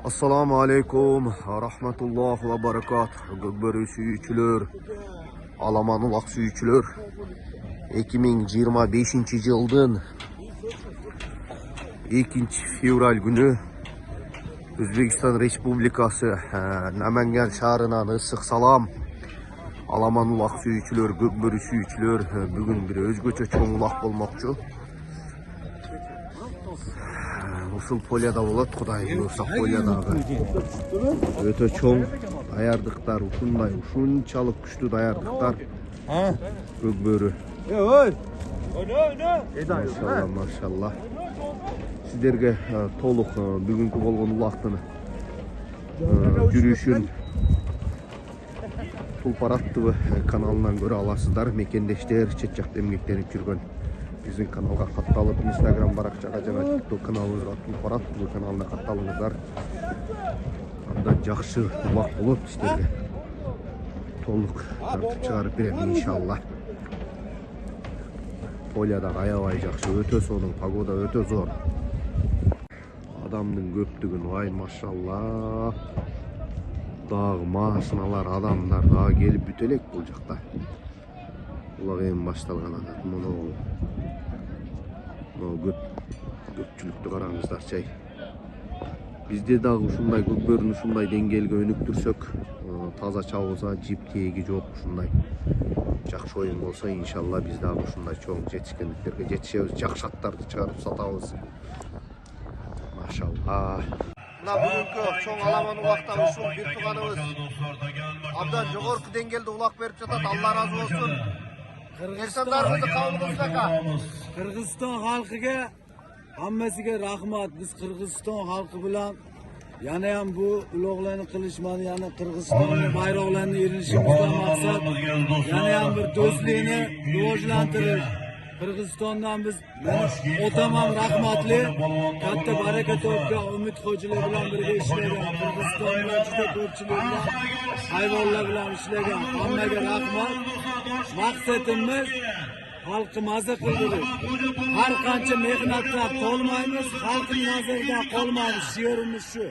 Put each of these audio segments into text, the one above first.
Assalamu alaikum, rahmetullah ve barakat. Gökbörü suyucular, Alamanulak suyucular. 2025 yılın 2 fevral günü Özbekistan Respublikası Namangan şahrından ısık salam. Alamanulak suyucular, Gökbörü suyucular. Bugün bir özgöçe çoğun ulak bolmakçı. Usul polyada болады, Құдай бұйырса polyaдағы. Өте чоң даярдықтар, ушунчалык күчтүү даярдықтар. Көкбөрү. Машалла, машалла. Сиздерге толук бүгүнкү болгон улактын жүрүшүн Tulpar TV kanalынан көрө аласыздар. Мекендештер, чет жакта эмгектенип жүргөн біздің каналға катталып, Instagram баракчага жана TikTok каналыбызга Tulpar TV каналына катталыңыздар. Андан жакшы улак болот сиздерге. Толук тартып чыгарып берем иншалла. Полядагы аябай жакшы, өтө сонун, погода өтө зор. Адамдын көптүгүн вай машалла. Дагы машиналар, адамдар дагы келип бүтө элек бул жакта. Улак эми башталган атат. Муну көпчүлүктү караңыздар чай. Бизде дагы ушундай көкбөрүн ушундай деңгээлге өнүктүрсөк, таза чабылса, жип тээги жок, ушундай жакшы оюн болсо, иншалла биз дагы ушундай чоң жетишкендиктерге жетишебиз, жакшы аттарды чыгарып сатабыз. Машалла. Мына бүгүнкү чоң аламан улактан ушул бир тууганыбыз абдан жогорку деңгээлде улак берип жатат. Алла разы болсун. Кыргызстандарыбызды кабыл кылсак. Kırgızistan halkıga hammasiga rahmat. Biz Kırgızistan halkı bilan yana ham bu ulug'larni qilishmani, yana Kırgızistonning bayroqlarini erishishimizdan maqsad yana ham bir do'stlikni rivojlantirish. Kırgızistondan biz otam ham rahmatli, katta baraka topgan Umid Hojilar bilan birga ishlagan, Kırgızistonda juda ko'pchilik bilan hayvonlar bilan ishlagan. Hammaga rahmat. Maqsadimiz halkı maza kıldırır. Her kança mehnatlar olmayız, halkın nazarında olmayız. Şiirimiz şu.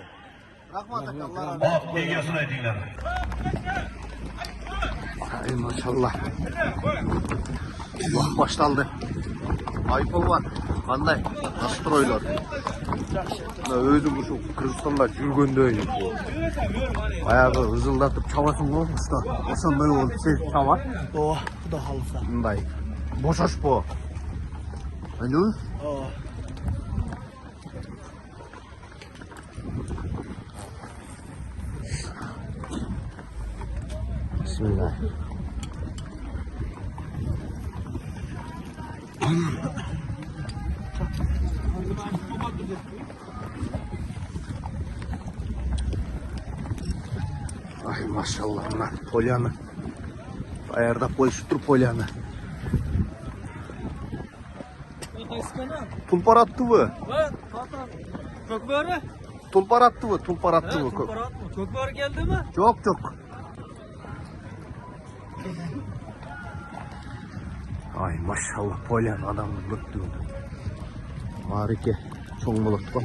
Rahmat Allah. Ay maşallah. Allah başlandı. Ayıpol var. Qanday? Nastroylar. Özüm şu Kırgızstanda жүргөндөй. Баягы ызылдатып чабасың го уста. Ошондой болуп чаба. Oh, bu da halsa. Мындай. Бошош по. Алло? Oh. Bismillah. Ay maşallah lan polyanı. Ayarda koyuştur polyanı. Tulpar TV. Kökbörü? Tulpar TV, Tulpar TV. Kökbörü geldi mi? Çok çok. Ay maşallah polyan adamın göktüğünü. Harika. Çok bulut var.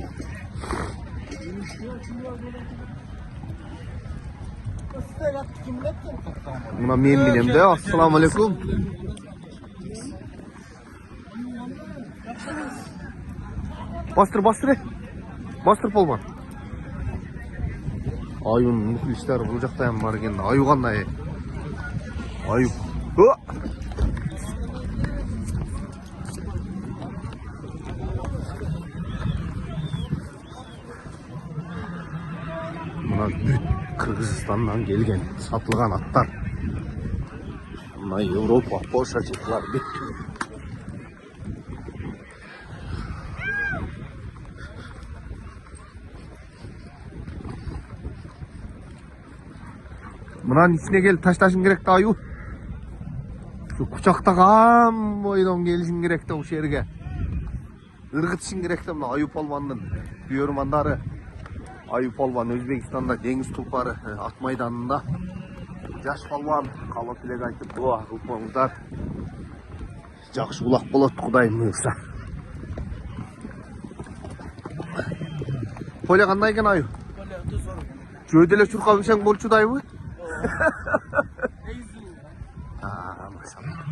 Buna men bilem de. Assalamu alaikum. Bastır bastır. Bastır polman. Ayın muhlisler bu жақта ham бар ekan. Ayu qanday? Ayu. Muna Kırgızistan'dan gelgen, satılgan atlar. Muna Avrupa, Polşa çıktılar. Mınan içine gelip taştaşın gerek de ayu. Şu kucakta kam boydan gelişin gerek de o şerge. Irgıtışın gerek de ayu polvanın büyürmanları. Ayu polvan Özbekistan'da Deniz Tulparı at meydanında. Yaş polvan kalıp ile kaytıp dua kılmamızlar. Жақсы улақ болады, Құдай бұйырса. Поля қандай екен аю? Gödele çurkamışan bolçuday mı? Aa, maşallah.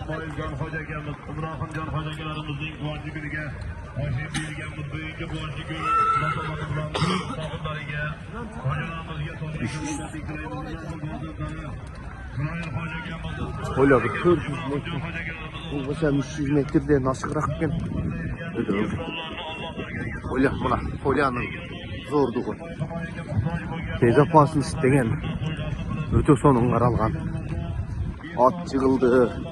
İsmailcan Hoca gelmiş, İbrahimcan Hoca gelerimizin kuvvetli günüge, hoşin bilgenimiz büyüyünce kuvvetli gün, matematikten büyük sakınlarıge, hocalarımızga Öyle bir 400 metre. Bu mesela 300 metrede nasıl bırakken? Öyle buna, Polyanın zorduğu. Bezapasını istegen. Öte sonun qaralgan. At yığıldı.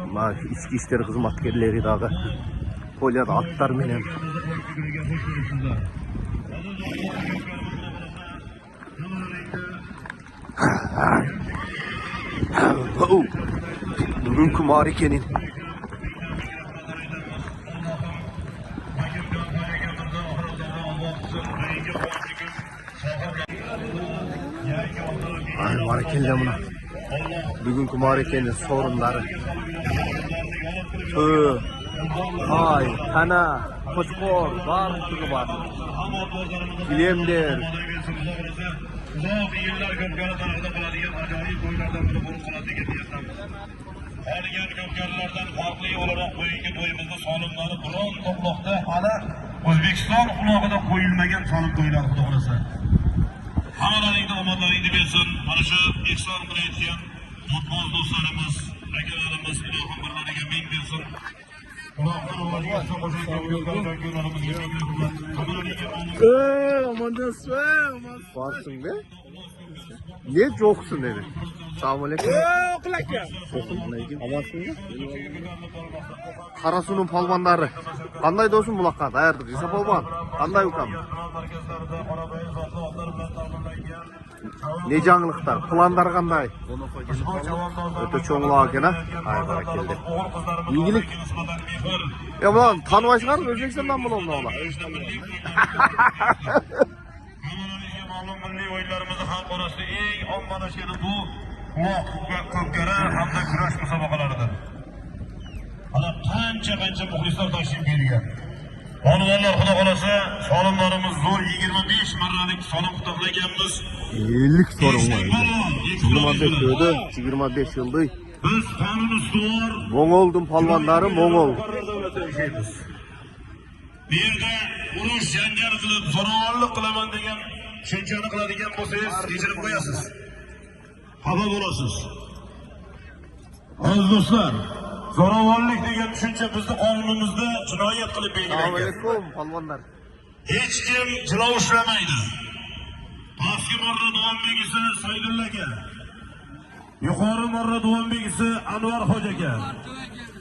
Ama içki işleri hizmetkerleri dağı. Polyada atlar menen. Bugünkü marikenin marikelle buna. Bugünkü marikenin sorunları. Ay, kana, koçkor, barlığı var. Bilemler. Uzak yıllar Gökgarı tarafında kaladigan acayip boylardan biri bunu kaladı getiriyorsan. Haligen Gökgarılardan farklı olarak bugünkü toyumuzda salımları biron toplukta hala O'zbekiston quloqiga qo'yilmagan salım to'ylar xudo xolasa. Hammalaringni omadlaringni bersin. Mana shu ihson qilayotgan do'stboz do'stlarimiz, akalarimiz ilohim birlariga ming bersin. Quloqdan ovoziga qo'shilgan Gökgarılardan kunlarimizga ming bersin. Hammalaringga Varsın be. Niye yoksun dedi. Selamünaleyküm. Amansın ya. Karasu'nun palvanları. Kanday dostum bulakka dayardık. İsa palvan. Kanday ukam. Ne canlılıklar, planlar kanday. Öte çoğunluğa gene. Ay barakeldi. İyilik. Ya ulan tanıvaşlar mı? Özbekiston'dan mı oğla? Ma'lum milliy o'yinlarimizni xalq orasida eng ommalashgani bu quloq ko'pkari hamda kurash musobaqalaridir. Ana qancha muxlislar tashrif buyurgan. Polvonlar xudo xolasa solimlarimiz zo'r 25 marralik solim qutoqlaganmiz. 50 sorum var. 25 yıldı, 25 yıldı. Biz qonun ustuvor Moğol'dun palvanları Moğol. Bu yerda urush janjal qilib zo'ravonlik qilaman degan tushunchani qiladigan bo'lsangiz kechirib qo'yasiz. Xafa bo'lasiz. Aziz do'stlar, zo'ravonlik degan tushuncha bizning qonunimizda jinoyat qilib belgilangan. Assalomu palvanlar. Hech kim jilo ushlamaydi. Pastki marra Duanbek esa Saydulla aka. Yuqori marra Duanbek esa Anvar hoja aka.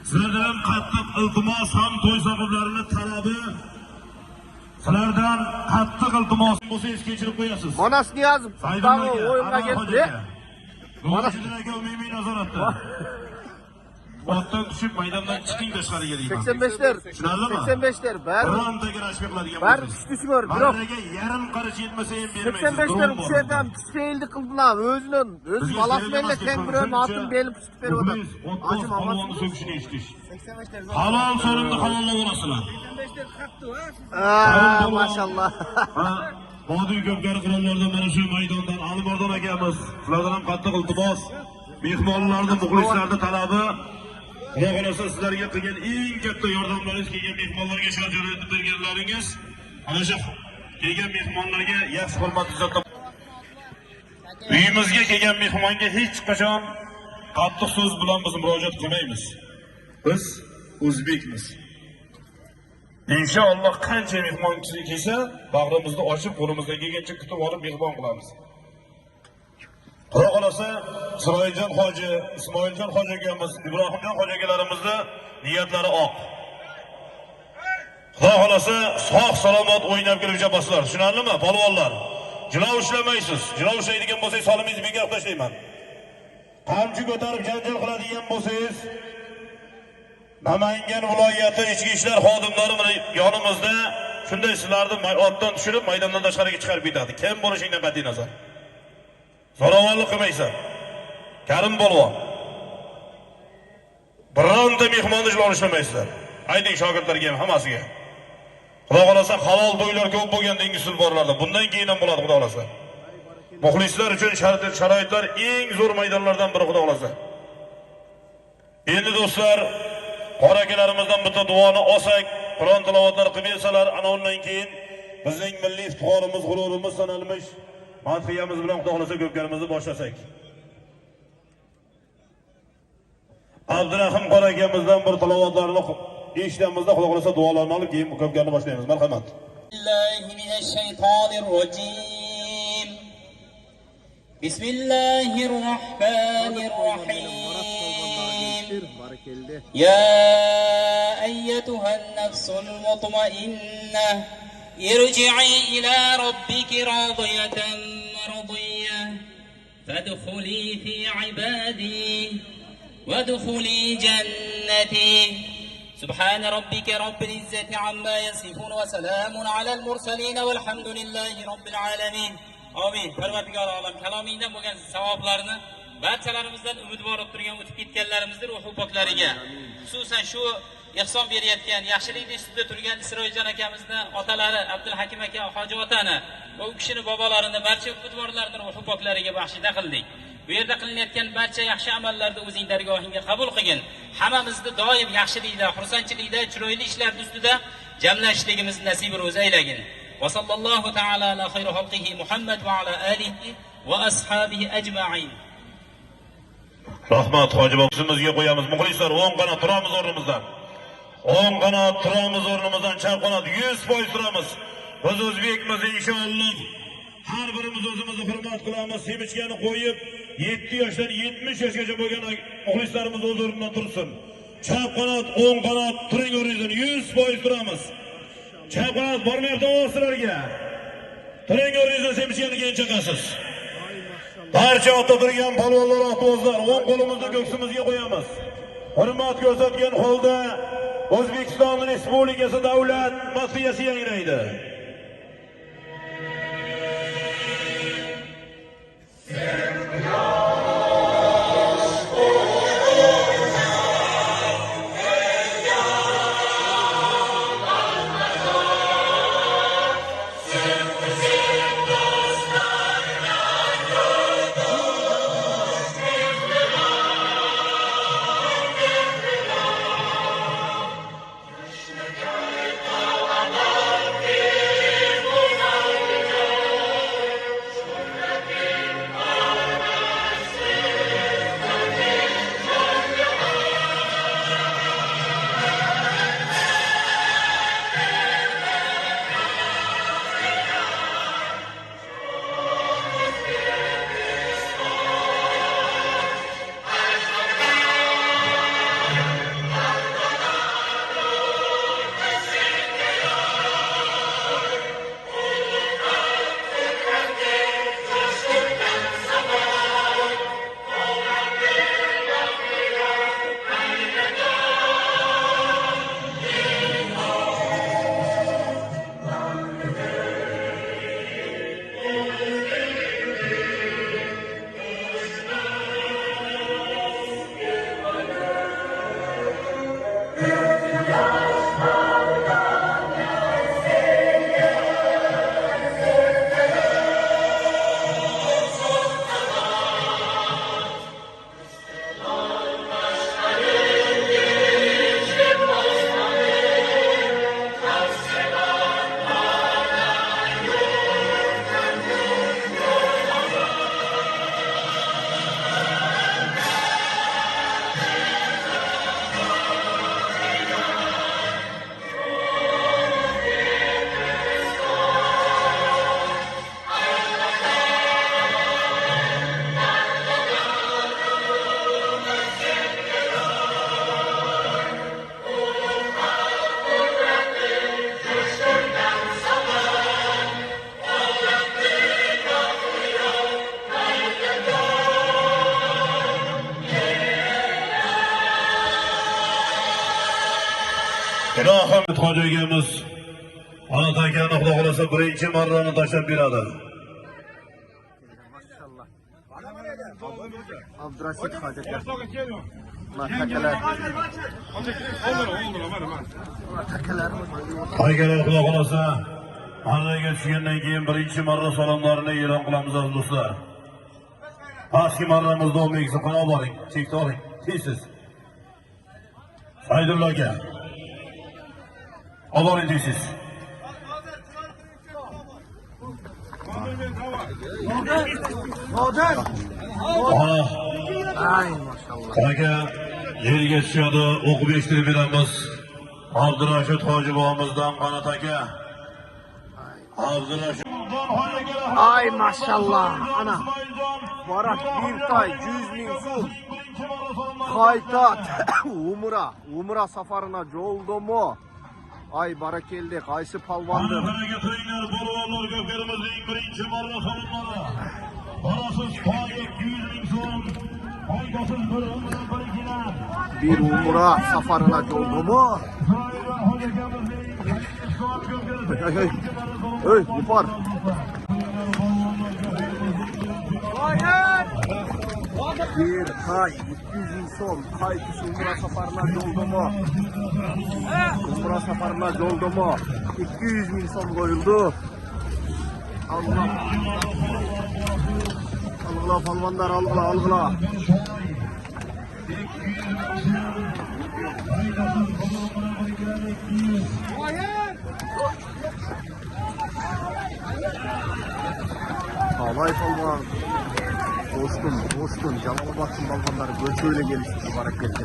Sizlardan qattiq iltimos ham to'y sohiblarining talabi. Sizlardan qattiq iltimos bo'lsangiz kechirib qo'yasiz. Manas Niyazov dağı oyunga geldi. Mana shunday umumiy nazoratda. Otdan tushib maydondan chiqing tashqariga deyman. 85'ler. Tushunarlimi? 85'ler. Ber. Rondaga rashk qiladigan Ber bo'lsangiz. üstüsü gör. Biro. Bariga yarim qarish yetmasa ham bermaysiz. 85'ler bu şeyden pisfeildi kıldılar. Öz balasıyla ten biron atın belip tutup veriyor adam. Acım Polvonni so'kishini eshitish. Halol so'rinni halollab olasizlar. 85'ler kalktı ha. Maşallah. Vodiy Ko'pkari qirollardan mana shu maydondan Alimardon akamiz, sizlardan ham qattiq iltimos, mehmonlarning muxlislarning talabi, Xudo xolasa sizlarga qilgan eng katta yordamlaringiz kelgan mehmonlarga shajorat berganlaringiz, ana shu kelgan mehmonlarga yaxshi hurmat ko'rsatib, uyimizga kelgan mehmonga hech qachon qattiq so'z bilan biz murojaat qilmaymiz. Biz o'zbekmiz. İnşallah qancha mehmon kelsa, bag'rimizni ochib, qo'limizdan kelgancha kutib olib mehmon qilamiz. Xudo xolasa Isroiljon hoji, Ismoiljon hoji akamiz, Ibrohimjon hoji akalarimizni niyatlari oq. Xudo xolasa sog' salomat o'ynab kelguncha boslar. Tushunarlimi, polvonlar? Jilo ushlamaysiz. Jilo ushlaydigan bo'lsangiz solimingizni bekor tashlayman. Qamchi ko'tarib janjal qiladigan bo'lsangiz Namangan viloyati ichki ishlar xodimlari yonimizda shunday sizlarni otdan tushirib maydondan tashqariga chiqarib ketadi. Kim bo'lishingdan qat'iy nazar. Zo'ravonlik qilmaysan. Karim polvon. Bironta mehmonni olishmaysizlar. Ayting shogirdlarga ham hammasiga. Xudo xolasa halol to'ylar ko'p bo'lgan dengisul borlarda. Bundan keyin ham bo'ladi xudo xolasa. Muxlislar uchun sharoitlar eng zo'r maydonlardan biri xudo xolasa. Endi do'stlar, qora akalarimizdan bitta duoni olsak, Qur'on tilovatlari qilib bersalar, ana undan keyin bizning milliy iftixorimiz, g'ururimiz sanalmish madhiyamiz bilan xudo xolasa ko'pkarimizni boshlasak. Abdurahim qora akamizdan bir tilovatlarni eshitganimizda xudo xolasa duolarni olib keyin ko'pkarni boshlaymiz. Marhamat. Billahi minash shaytonir rojim. Bismillahir rohmanir rohim. Ya ayyatuhan nafsul mutmainnah irji'i ila rabbiki radiyatan mardiyah fadkhuli fi ibadi وادخلي جنتي سبحان ربك رب العزة عما يصفون وسلام على المرسلين والحمد لله رب العالمين آمين. Parvardigor olam kalomingdan bo'lgan savoblarni barchalarimizdan umidvorib turgan o'tib ketganlarimizning ruhi poklariga, xususan shu ihson berayotgan, yaxshilikni ustida turgan Isroiljon akamizni otalari Abdulhakim aka, hoji otani va u kishini bobolarini, barcha umidvorlarning ruhi poklariga baxshida qildik. Bu yerda qilinayotgan barcha yaxshi amallarni o'zing dargohingga qabul qilgin. Hammamizni doim yaxshilikda, xursandchilikda, chiroyli ishlar ustida jamlashligimizni nasib ro'za aylagin. Va sallallohu ta'ala ala xayri xalqihi Muhammad va ala alihi va ashabihi ajma'in. Rahmat hoji boximizga qo'yamiz. Muxlislar 10 qanot turamiz o'rnimizdan. 10 qanot turamiz o'rnimizdan, chap qanot 100% turamiz. Biz o'zbekmiz inshaalloh. Har birimiz o'zimizni hurmat qilamiz. Sevichgani qo'yib 7 yoshdan 70 yoshgacha bo'lgan muxlislarimiz o'z o'rnidan tursin. Chap qanot, 10 qanot turing o'rningizdan 100% turamiz. Chap qanot bormayapti o'stirlarga. Turing o'rningizdan sevichgani keyin chiqasiz. Barcha ota turgan polvonlar, otozlar, o'ng qo'limizni ko'ksimizga qo'yamiz. Hurmat ko'rsatgan holda O'zbekiston Respublikasi davlat madhiyasi yangraydi. Ilohim hoji egamiz, ona akani xudo xolasa birinchi marrani tashlab beradi. Maşallah. Abdurashid Hoji aka. Takalar. Takalar. Agar xudo xolasa Anlaga tushgandan keyin birinchi marra salomlarini e'lon qilamiz aziz do'stlar. Pastki marramizda olmaysiz, qana boring, chekda oling. Tezsiz. Saydulla aka. Oling tezsiz. Ay maşallah. Aka yerga tushadi, o'qib eshittirib beramiz. Abdurashid Hoji bobomizdan Qanot aka. Abdurashid Ay maşallah. Ana. Barak bir tay 100.000 so'm. Qaytat. Umra safarına jo'ldomi? Ay barakeldi. Qaysi palvondir? Haraga turinglar, polvonlar ko'pkarimizning birinchi marra salomlari. Barasiz qoyib 100.000 so'm. Qo'ygasiz bir umra birigilar. Bir umra safarına jo'ldomi? Hey, yapar. Bir tay 200.000 so'm. Qaysi umra safarına jo'ldomi? Umra safarına jo'ldomi? 200.000 so'm qo'yildi. Allah palvonlar algıla. Alay palvan. Dostum. Jalolbaş'ın balkonları göçöyle gelişti mübarek geldi.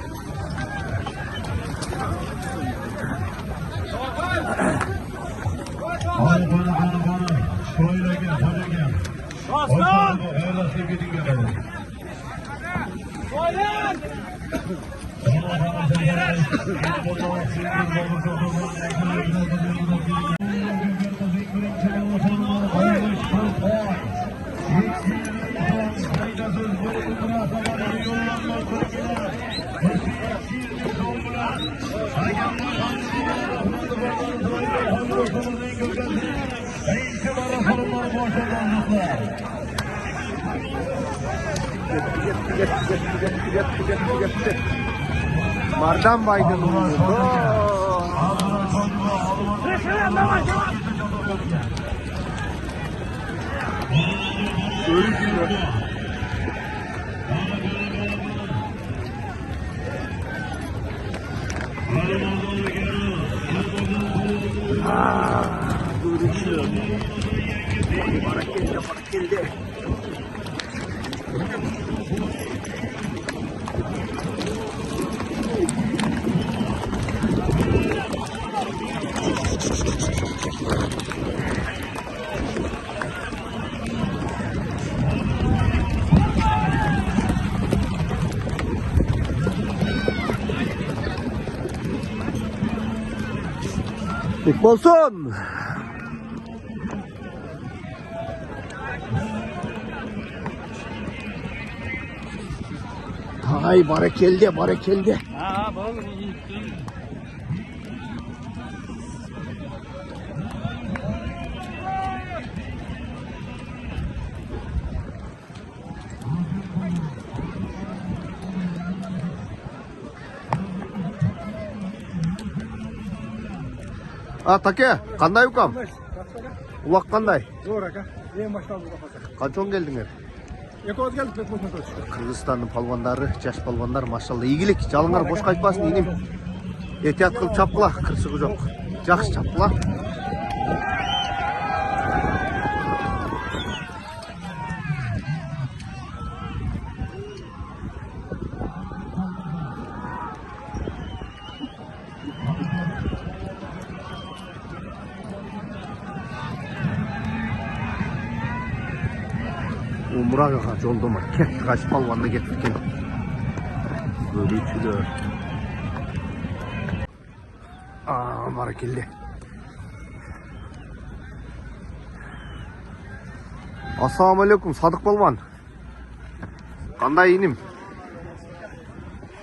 Gitti. Mardan baygın oldu. Görüşüyor. Barakelde. Olsun. Ay barakelde. Ha, oğlum iyi. Take, qanday ukam? Uloq qanday? Zo'r aka. En boshdan bu qafasa. Qanchon keldinglar? Ekoz geldik, Bekmo'dan ko'chdik. Qirg'izistonning palvonlari, yosh palvonlar mashallah iyilik. Jalinglar bosh qaytmasin, inim. Ehtiyot qilib chapqila, qirsig'i yo'q. Yaxshi chapqila. Umraga jo'ldimi? Ketdi, qaysi palvonga ketib keldi. Bölüçülür. Barakilli. Assalamu alaikum, Sadık Palvan. Qanday inim?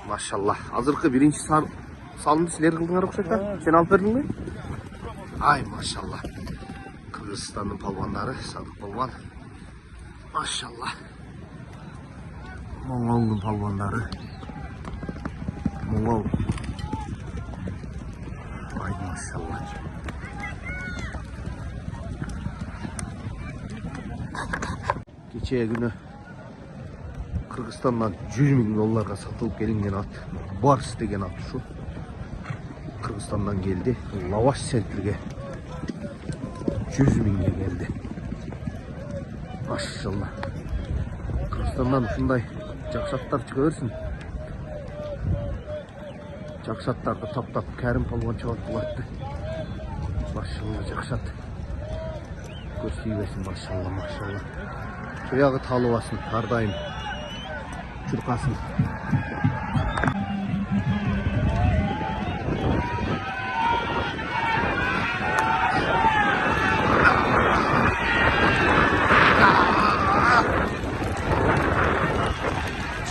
Maşallah. Hazırkı birinci salındı sizler kıldığınlar okşakta. Sen alıp verdin mi? Ay maşallah. Kırgızistan'ın palvanları, Sadık Palvan. Maşallah. Mongol'un palvanları. Mongol. Ay maşallah. Geçeye günü Kırgızistan'dan 100 bin dolarga satılıp gelingen at. Bars degen at şu. Kırgızistan'dan geldi. Lavaş sertliğe 100 binge geldi. Maşallah. Kırgızistan'dan şunday jaksatlar çıkıversin. Jaksatlarda tap Kerim Palvan çabuk bulattı. Maşallah jaksat. Göstereyim maşallah maşallah. Çoyağı talıvasın, hardayım. Çırpasın.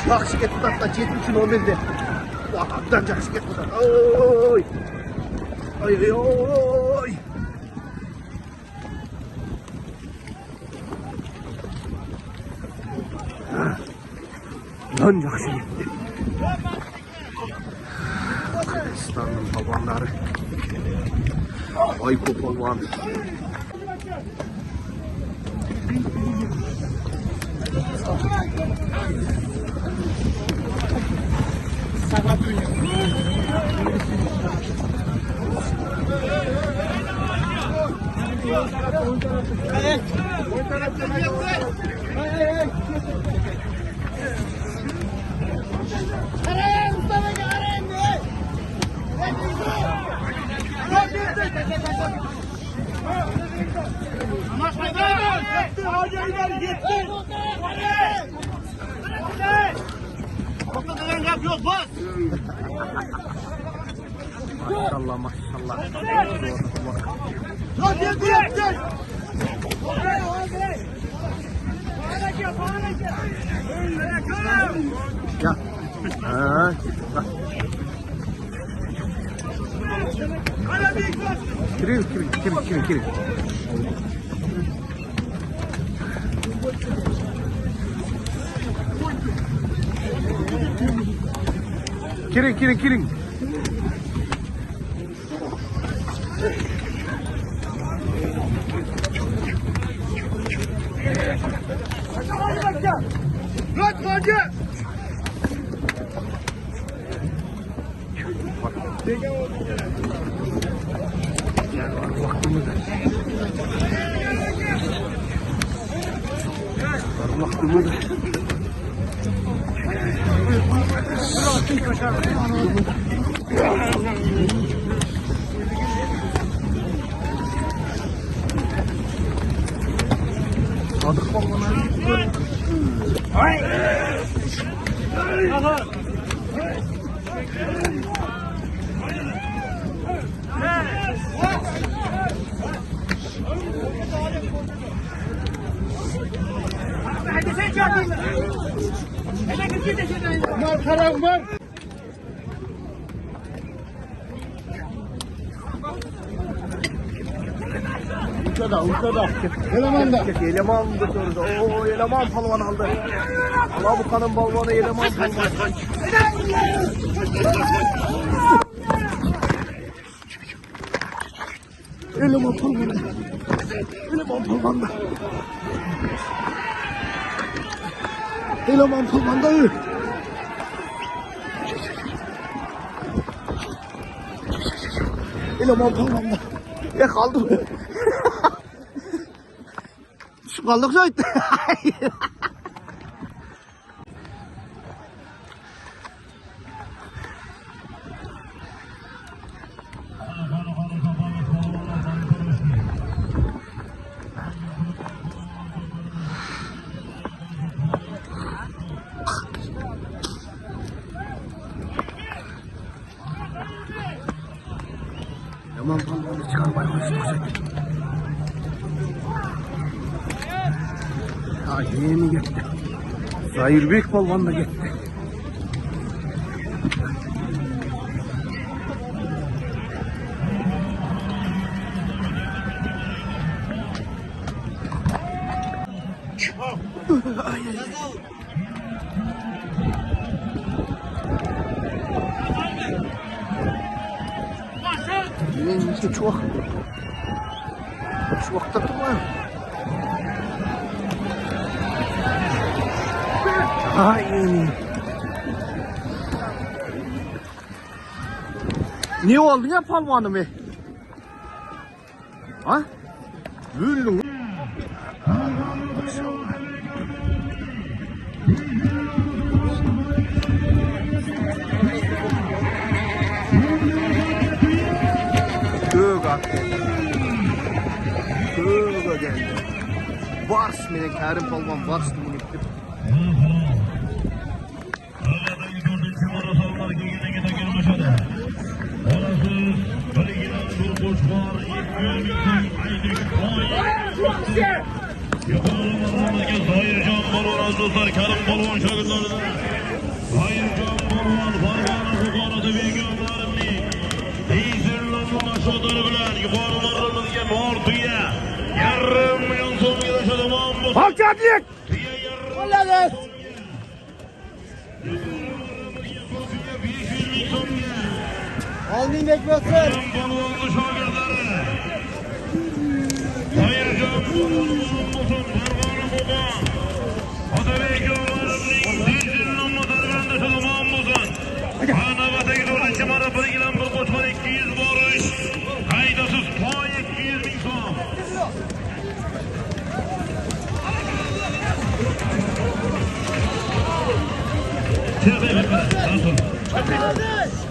Жақсы кетіп жатса 7-ші номерде абдан жақсы кетіп жатыр. Ой ой ой Lan жақсы кетті. Kırgızistan'ın palvanları Ayko Palvan. Maşallah maşallah. Ya. Ha. Kirin. Kirin. Sadık Palvan'a Uçada. Eleman götürdü. Oo, eleman palvan aldı. Allah bu kanın balvanı eleman palvan. Eleman palvanda. Eleman palvanda. Eleman palvanda. Kaldı. Şu kaldık zaten. Yaman palvanı çıkarmaya başladık. Ha yeni gitti. Zahir Palvan da gitti. işte çuvak. Çuvakta durma. Ay. Ne oldu ya palvanım be? Ha? Öldün. Köga geldi. Vars mene Kerim palvan vars mene gittim. Hayırcan balon azdostlar Kerim balon şagirtlarına. Hayırcan balon vargana fuqarada begonarimni. Izirlarning aşağıları bilan yuqorilarimizga bor tuya. Yarım milyon so'mga tashadigan bo'lsa. Halkatlik! Qo'lladi. Olding bekbotsin. Balonni shogirdlari. Hayırcan balon bo'lsin vargana fuqar. Otabek yo'llarimning izirlarni darbanda tashadigan bo'lsin. Navbatdagi 4-chi marafon bilan bir qo'chqor 200 borish. Haydasiz to'y 200 ming so'm.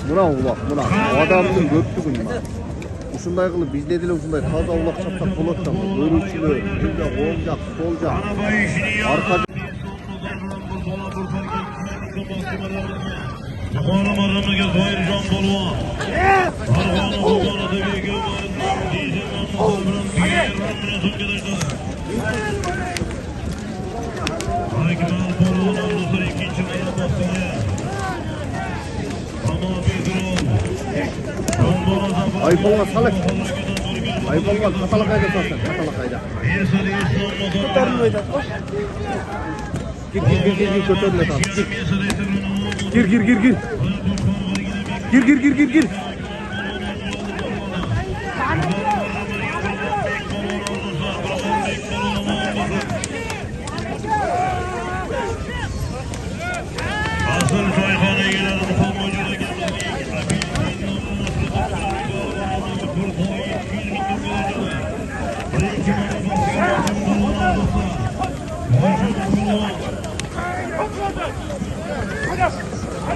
Mına ulaq, mına. Adamın göptügün mı? Uşunday qılıp bizde dile uşunday taza ulaq çapsaq bolat da mı? Örüçülü, bizde olacak, solacak. Arka Yuqori marramiga Zoirjon polvon. Farg'ona hukumatida Akmal polvon do'stlar ikkinchi marra bostiga. Tamom Pedrov. Ay polvon salak. Ay polvon katalak ayda sorsan, katalak ayda. Gir kötörüne tam. Gir. Gir. Asıl çayxonaga keladi muhim mo'jizaga.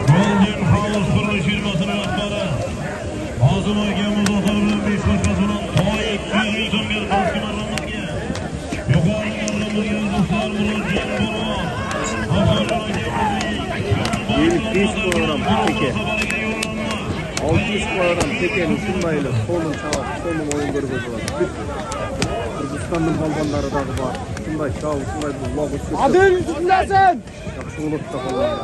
Golden House qurilish firmasining rahbari Azim aka Muzafar bilan Beshko'chasidan to'y 200 ming so'mga eski marramizga. Yuqori marramizga do'stlar murojaat bo'lgan. Yeni 5 kilogram teke. 600 kilogram tekeni şundaylı. Solun çağır, solun oyun görüp oturlar. Kırgızistan'ın balbanları dağı var. Şunday çağır, şunday bu lağ uçuyor. Adın üstündesin. Yakşı olup da balbanlar.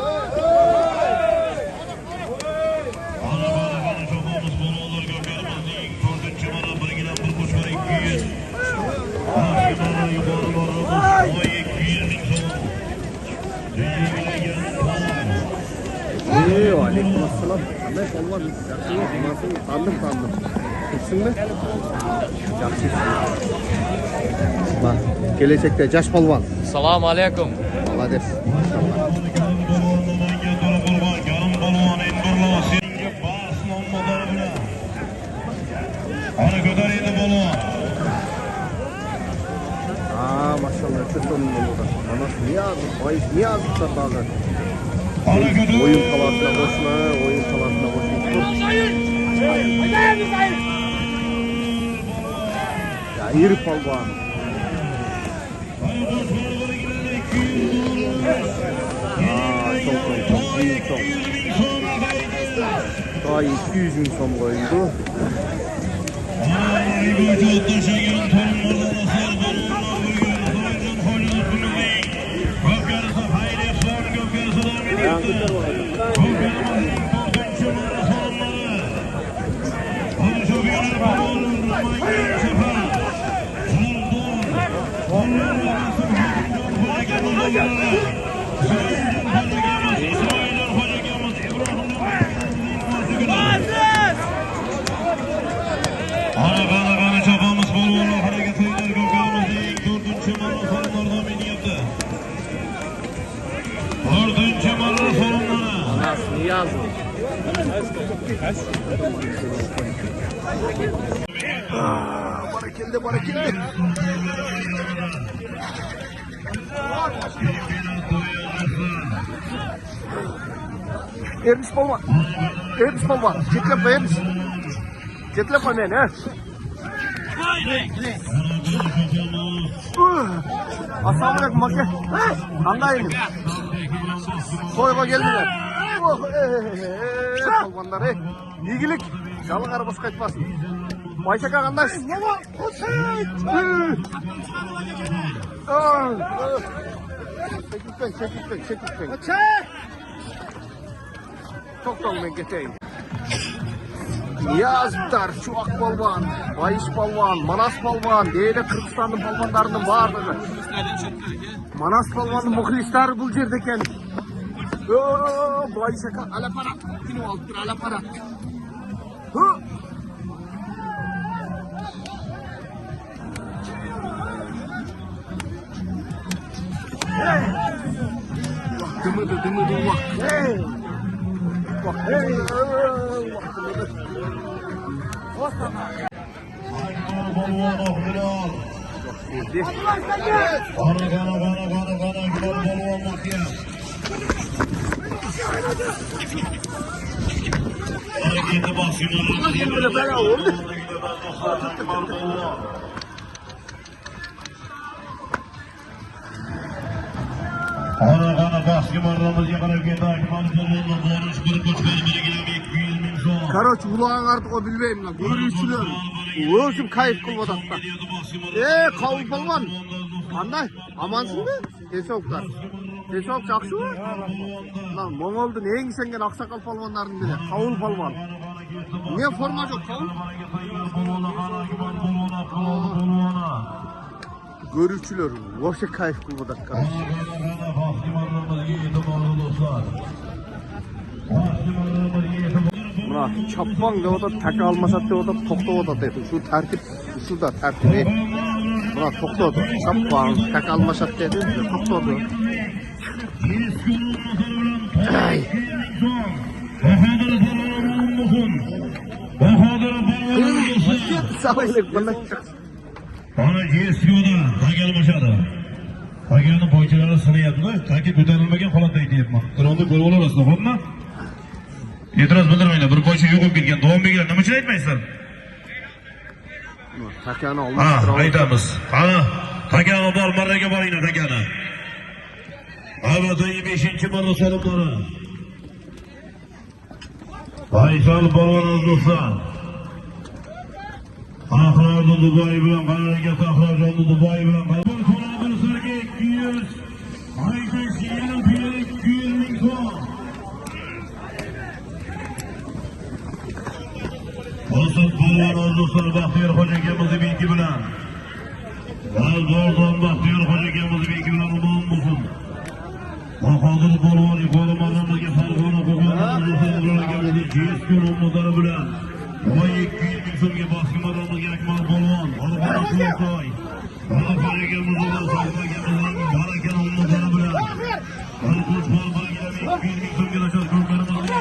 Aleykümselam. Ahmet olmaz. Yakşı yok. Nasıl? Tandım. Kimsin mi? Yakşı. Bak. Gelecekte Caş Palvan. Assalomu alaykum. Malades. Aa maşallah çok sonunda burada. Anası niye yazdık? Bayış niye yazdıklar bazen? Oyun kalasına boşuna, oyun kalasına boşuna. Ya iri palvan. Çok iyi, çok. Daha 200 bin son koydu. Ana çapamız polvonlar hareket oynar Gökhan'ımızın 4. maratonlardan biri yaptı. 4. maratonlara. Nasıl yazdı? Barakildi. Ermiş balvan. Cetlep hemen he. Assalamualaikum make. Kandayım. Soyga geldiler. Balvanlar İyilik. Çalık arabası kaçmasın. Bayşaka kandaş. Çekilpen. Çok ben geçeyim. Niyazlar, Çuak balvan, Bayış balvan, Manas balvan, deyile Kırgızistan'ın balvanlarının varlığı. Manas balvanın muhlisleri bu yerdeken. Bayışaka alapara, günü alttır alapara. Dımıdı vak. Hareketi başlıyor. Ana baskı marramız yakarak yedi akman polvonla boruş bir koç bölümüne giren 200 bin son. Karoç ulağın artık o bilmeyim lan. Görüşçüler. Özüm kayıp kılmadı hatta. Kavul balvan. Anday amansın mı? Teşekkürler. Teşekkür çakşı mı? Lan Mongol'da neyin sengen aksakal palvanların bile. Kavul palvan. Niye forma yok kavul? Görüşçüler. Voşa kayıp kılmadı kardeş. Buna çapman da orada tak almasat da orada tokta orada dedi. Şu tertip, şu da tertibi. Buna tokta orada. Çapman tak almasat dedi. Tokta orada. Ay. Sağlık bana. Ana GSQ'da Tagel başladı. Tagel'in boyçaları sınıyatında taki ko'tarilmagan holatda aytyapman. Qur'onda ko'rib olasizlar, xo'pmi? E'tiroz bildirmanglar. Bir boycha yo'q bo'lib ketgan, davom bergan. Nima uchun aytmaysizlar? Takani olmasdir. Aytamiz. Ana, takani bor, marraga boringlar takani. Avvalgi 5-marra solimlari. Faysal polvon do'stlar. Ahrorni Dubai bilan qarorga Ahrorni Dubai bilan Konag'urlarga 200 aytish yana 200 ming so'm. Bosib polvon do'stlar Baxtiyor Xo'ja akamizni belgi bilan. Vazirdan Baxtiyor Xo'ja akamizni belgi bilan omon bo'lsin. Bahodir polvon yuqori marramizga Farg'ona qo'qonlarga GSQ nomlari bilan 200 ming so'mga boshqa marramizga Akmal polvon, Farg'ona Sho'rtoy. Barakamizni baraka nomlari bilan Farg'ona polvonga 200 ming so'mga rashad ko'rganimizga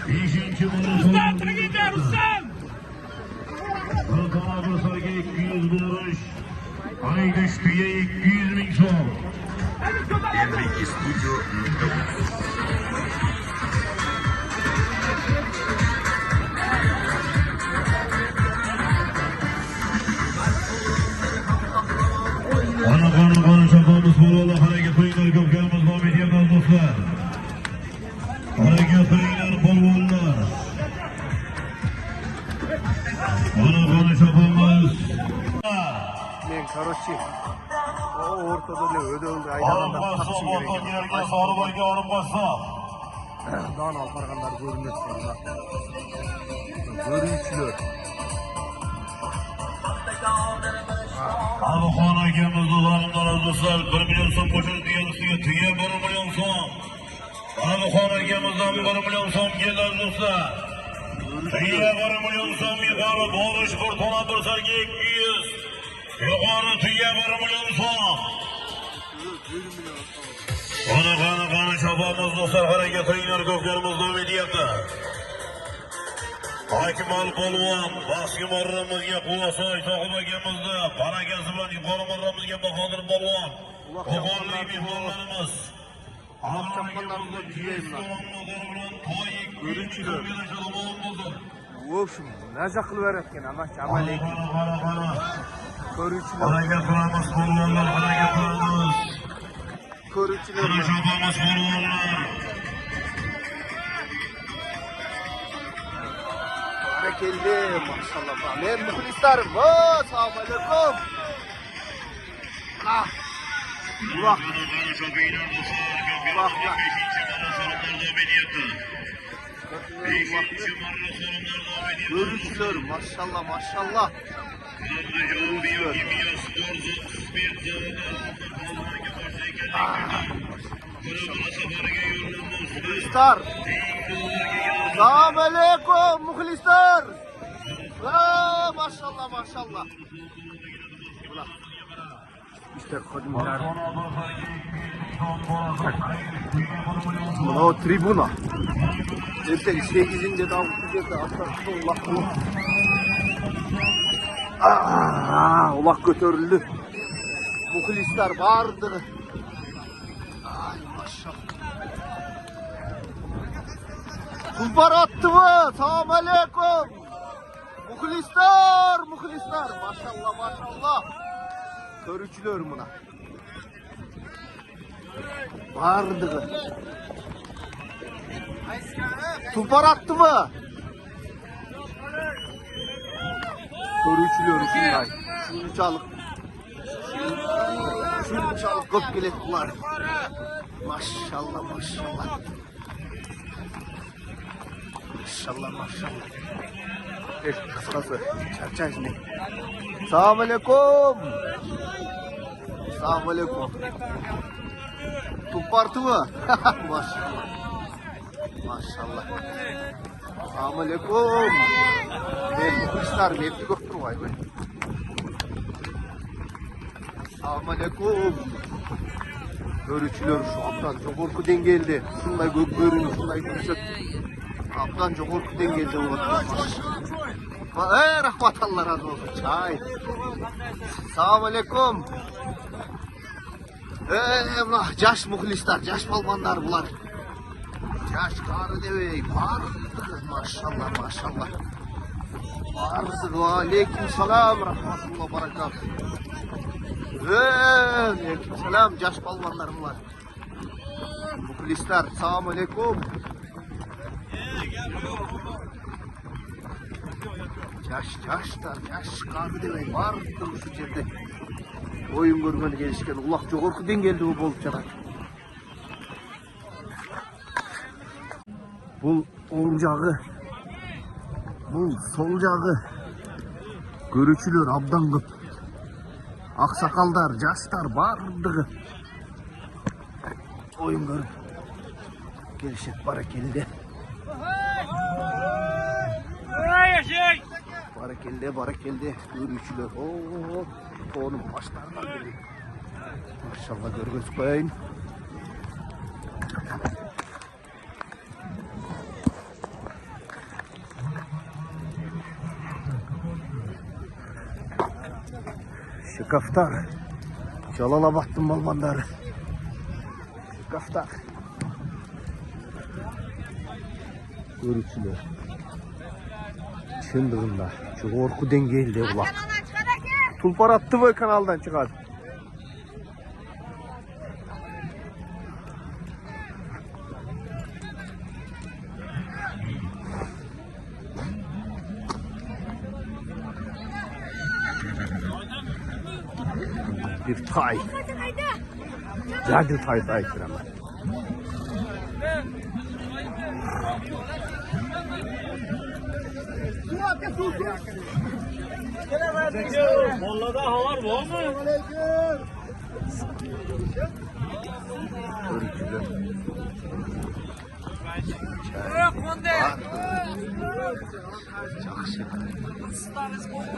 5-marra Rustam. Konag'urlarga 200 bo'lish. Aydish tuya 200 ming so'm. Enrique Studio. Ana çapamız polvonlar hareket qilinglar, ko'pkarimiz davom etyapmiz do'stlar. Hareket qilinglar polvonlar. Ana çapamız. Men karochi. O ortada ne ödöldü aylananda tapşın gerek. Sarıboyga olib qo'ysa. Dan alparganlar görünüyor. Görünçlüyor. Alixon akamiz do'stlar, do'stlar 1 million so'm qo'shib degan tuya 1 milyon so'm. Alixon akamizdan 1 milyon so'm keldi do'stlar. Tuya 1 milyon so'm yuqori borish bir to'la bir sarga 200. Yuqori tuya 1 milyon so'm. Qani chopamiz do'stlar, harakat qilinglar, ko'klarimiz davom etyapti. Akmal polvon pastki marramizga Quvasoy To'g'ib akamizni barakasi bilan yuqori marramizga Bahodir polvon. Qo'qonlik mehmonlarimiz. O'shim naza qilib berayotgan amash amaliy. Ko'ruvchilar. Harakat qilamiz polvonlar, harakat qilamiz. Ko'ruvchilar. Chopamiz polvonlar. Keldi maşallah. Men muxlislarim. Assalomu alaykum. Uloq. Görüşler maşallah. Muxlislar. Assalomu alaykum muxlislar. Maşallah. İşte kadınlar. Bunu tribuna. Ertesi 8'inde davutuyacak da Allah. Ulak götürüldü. Muxlislar vardı. Ay maşallah. Kulbar attı mı? Selamun aleyküm. Muxlislar. Maşallah. Körüçülür buna. Vardı. Kulbar attı mı? Körüçülür şunday. Şunu çalıp köp gelettiler. Maşallah. Kıskası. Çarçay şimdi. Assalamu alaikum. Tupartı mı? Maşallah. Assalamu alaikum. Muxlislar meni ko'p turmaydi. Assalomu alaykum. Görüçülür şu aptan jo'g'orqi dengelde. Shunday ko'rinish, shunday ko'rsat. Aptan jo'g'orqi dengelde bo'ladi. Rahmat Allah razı olsun. Çay. Assalomu alaykum. Jash muxlislar, jash palvonlar bular. Jash qari debey, maşallah. Aleyküm selam, rahmatullah, barakatuh. Aleyküm selam, jash palvonlar bular. Muxlislar, assalomu alaykum. Jash qari debey, bardir shu yerda. Oyun görmeli gelişken ulaq jo'g'orqi dengelde bu bo'lib chiqadi. Bu o'ng jag'i, bu sol jag'i. Görüçülür abdan ko'p. Aqsaqallar, jashlar bardig'i. Oyun görüp gelişek barakelde. Barakelde. Görüçülür. Onun başlarından geliyor. Maşallah görgüz koyayım. Şıkaftar. Jalalabad'ın balmanları. Şıkaftar. Görüçülür. Şındığında. Jo'g'orqi dengelde ular. Tulpar attı mı kanaldan çıkar? Bir tay. Cadil tay ama. Mollada hava var mı? Görüntüler.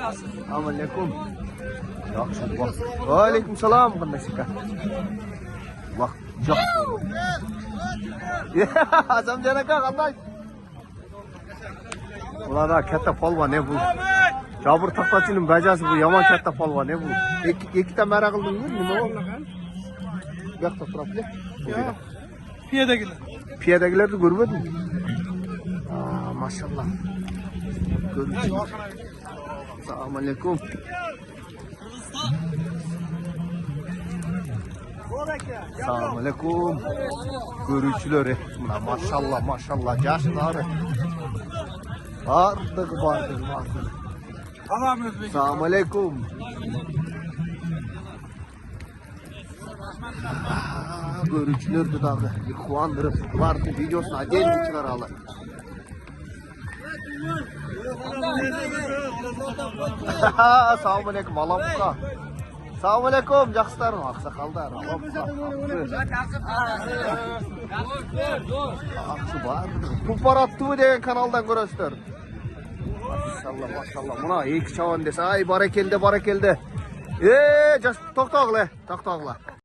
Assalamualaikum. Yaxshi, bak. Aleyküm selam. Qanday shika? Bak, yaxshi. Azamjon aka, qanday? Ularda katta polvon ne bu? Jabir Taqtachining bajasi bu yomon katta polvon ne bu? Ikkita mara qildingmi? Nima bo'ldi? Bu yoqda turibdi. Piyodagilar. Piyodagilarni ko'rmading? Maşallah. Assalomu alaykum. Assalomu alaykum. Ko'ruvchilar, mana maşallah jashlari. Bardig. Assalomu alaykum. Ko'ruvchilar dudag'i quvondirib, ularning videosini отдельно chiqaradi. Assalomu alaykum, Alamuqa. Assalomu alaykum, yaxshilarmi, oqsoqollar? Yaxshi bor. Puparattu degan kanaldan ko'rasizlar. Maşallah. Mana ikki chavan desa, ay barakeldi. To'xtag'lar.